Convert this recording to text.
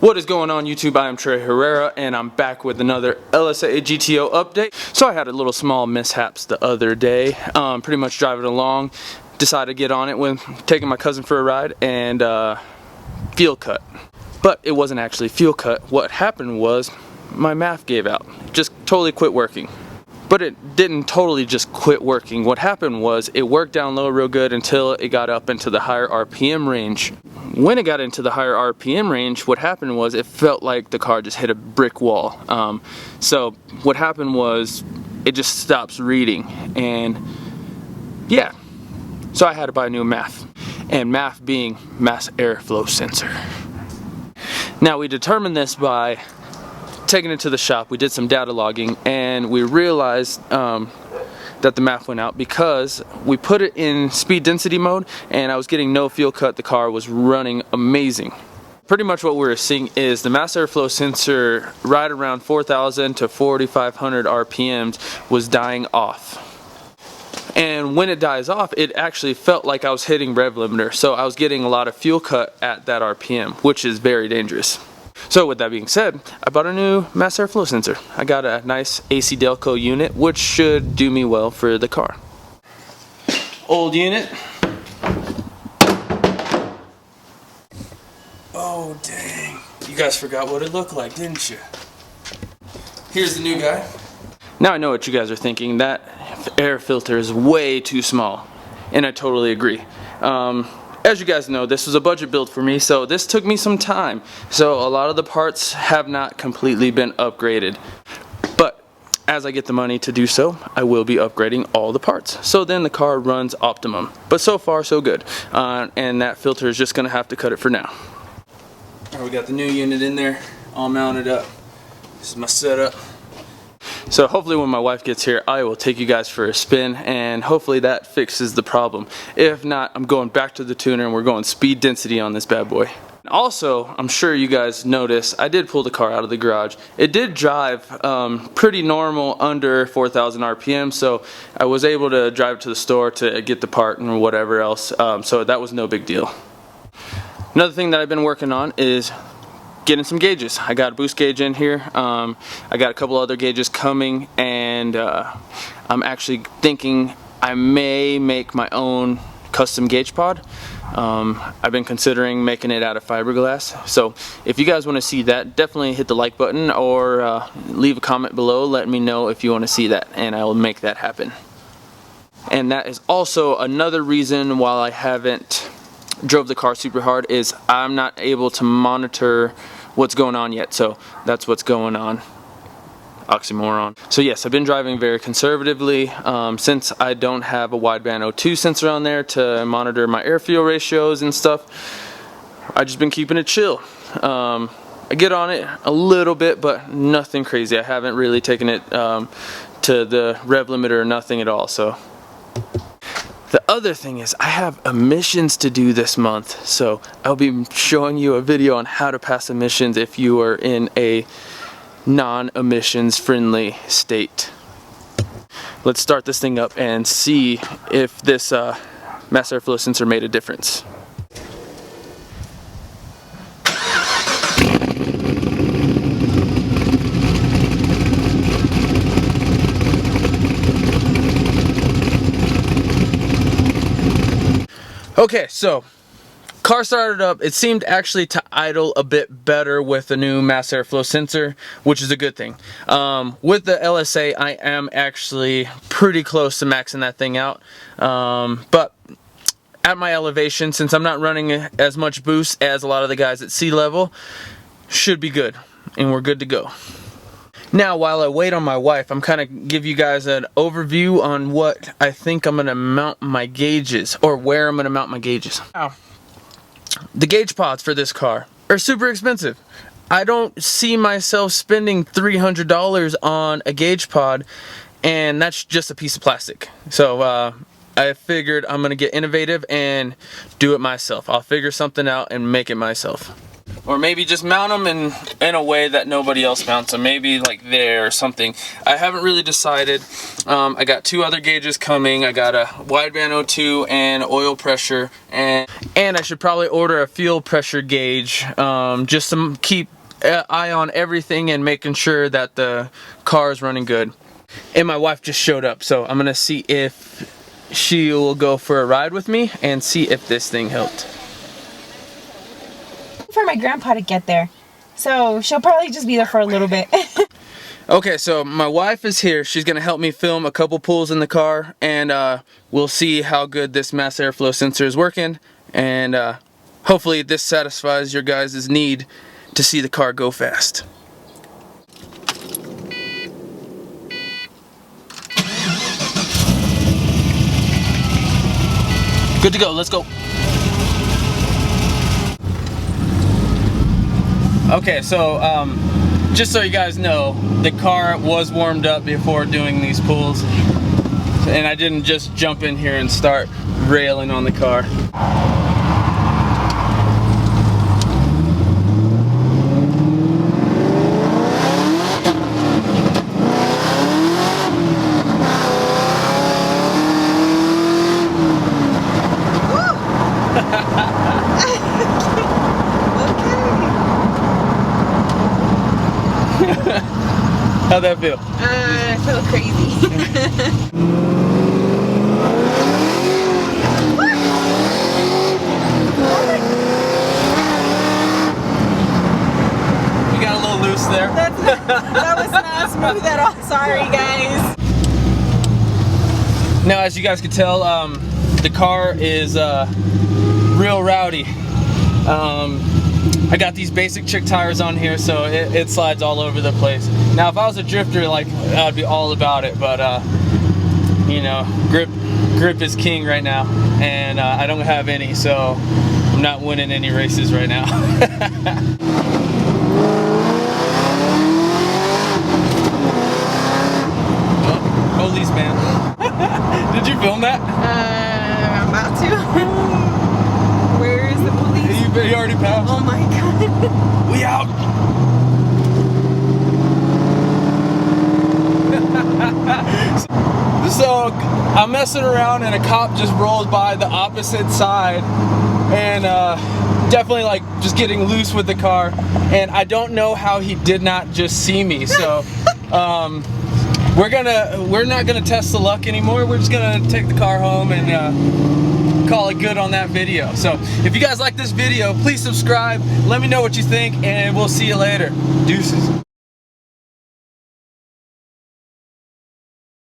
What is going on YouTube? I am Trey Herrera and I'm back with another Lsa Gto update. So I had a little small mishaps the other day, pretty much driving along, decided to get on it when taking my cousin for a ride and fuel cut. But it wasn't actually fuel cut. What happened was my math gave out, just totally quit working. But it didn't totally just quit working. What happened was it worked down low real good until it got up into the higher RPM range. When it got into the higher RPM range, what happened was it felt like the car just hit a brick wall. So what happened was it just stops reading, and yeah. So I had to buy a new MAF, and MAF being mass airflow sensor. Now we determined this by taking it to the shop. We did some data logging and we realized that the MAF went out because we put it in speed density mode and I was getting no fuel cut. The car was running amazing. Pretty much what we were seeing is the mass airflow sensor right around 4,000 to 4,500 RPMs was dying off. And when it dies off, it actually felt like I was hitting rev limiter, so I was getting a lot of fuel cut at that RPM, which is very dangerous. So with that being said, I bought a new mass airflow sensor. I got a nice Lsa Gto unit, which should do me well for the car. Old unit. Oh dang, you guys forgot what it looked like, didn't you? Here's the new guy. Now I know what you guys are thinking, that air filter is way too small, and I totally agree. As you guys know, this was a budget build for me, so this took me some time. So a lot of the parts have not completely been upgraded. But as I get the money to do so, I will be upgrading all the parts. So then the car runs optimum. But so far, so good. And that filter is just going to have to cut it for now. All right, we got the new unit in there, all mounted up. This is my setup. So hopefully when my wife gets here, I will take you guys for a spin, and hopefully that fixes the problem. If not, I'm going back to the tuner and we're going speed density on this bad boy. Also, I'm sure you guys noticed, I did pull the car out of the garage. It did drive pretty normal under 4,000 RPM, so I was able to drive to the store to get the part and whatever else, so that was no big deal. Another thing that I've been working on is getting some gauges. I got a boost gauge in here. I got a couple other gauges coming, and I'm actually thinking I may make my own custom gauge pod. I've been considering making it out of fiberglass. So if you guys want to see that, definitely hit the like button or leave a comment below. Let me know if you want to see that, and I will make that happen. And that is also another reason why I haven't drove the car super hard, is I'm not able to monitor what's going on yet. So that's what's going on. Oxymoron. So yes, I've been driving very conservatively since I don't have a wideband O2 sensor on there to monitor my air fuel ratios and stuff. I've just been keeping it chill. I get on it a little bit, but nothing crazy. I haven't really taken it to the rev limiter or nothing at all. So the other thing is I have emissions to do this month, so I'll be showing you a video on how to pass emissions if you are in a non-emissions friendly state. Let's start this thing up and see if this mass airflow sensor made a difference. Okay, so car started up. It seemed actually to idle a bit better with the new mass airflow sensor, which is a good thing. With the LSA, I am actually pretty close to maxing that thing out. But at my elevation, since I'm not running as much boost as a lot of the guys at sea level, should be good, and we're good to go. Now, while I wait on my wife, I'm kind of give you guys an overview on what I think I'm going to mount my gauges, or where I'm going to mount my gauges. Now, the gauge pods for this car are super expensive. I don't see myself spending $300 on a gauge pod, and that's just a piece of plastic. So I figured I'm going to get innovative and do it myself. I'll figure something out and make it myself. Or maybe just mount them in a way that nobody else mounts them. Maybe like there or something. I haven't really decided. I got two other gauges coming. I got a wideband O2 and oil pressure. And I should probably order a fuel pressure gauge just to keep eye on everything and making sure that the car is running good. And my wife just showed up, so I'm gonna see if she will go for a ride with me and see if this thing helped. For my grandpa to get there, so she'll probably just be there for a little bit. Okay, so my wife is here. She's gonna help me film a couple pulls in the car, and we'll see how good this mass airflow sensor is working, and hopefully this satisfies your guys' need to see the car go fast. Good to go, let's go. Okay, so just so you guys know, the car was warmed up before doing these pulls, and I didn't just jump in here and start railing on the car. How'd that feel? I feel crazy. You got a little loose there. That was not smooth at all. Sorry, guys. Now, as you guys can tell, the car is real rowdy. I got these basic chick tires on here, so it slides all over the place. Now, if I was a drifter, like, I'd be all about it, but you know, grip is king right now, and I don't have any, so I'm not winning any races right now. Oh, police man. Did you film that? I'm about to. Where is the police? He already passed. Oh my god. We out. So I'm messing around and a cop just rolls by the opposite side, and definitely like just getting loose with the car, and I don't know how he did not just see me. So we're not gonna test the luck anymore. We're just gonna take the car home and call it good on that video. So if you guys like this video, please subscribe, let me know what you think, and we'll see you later. Deuces.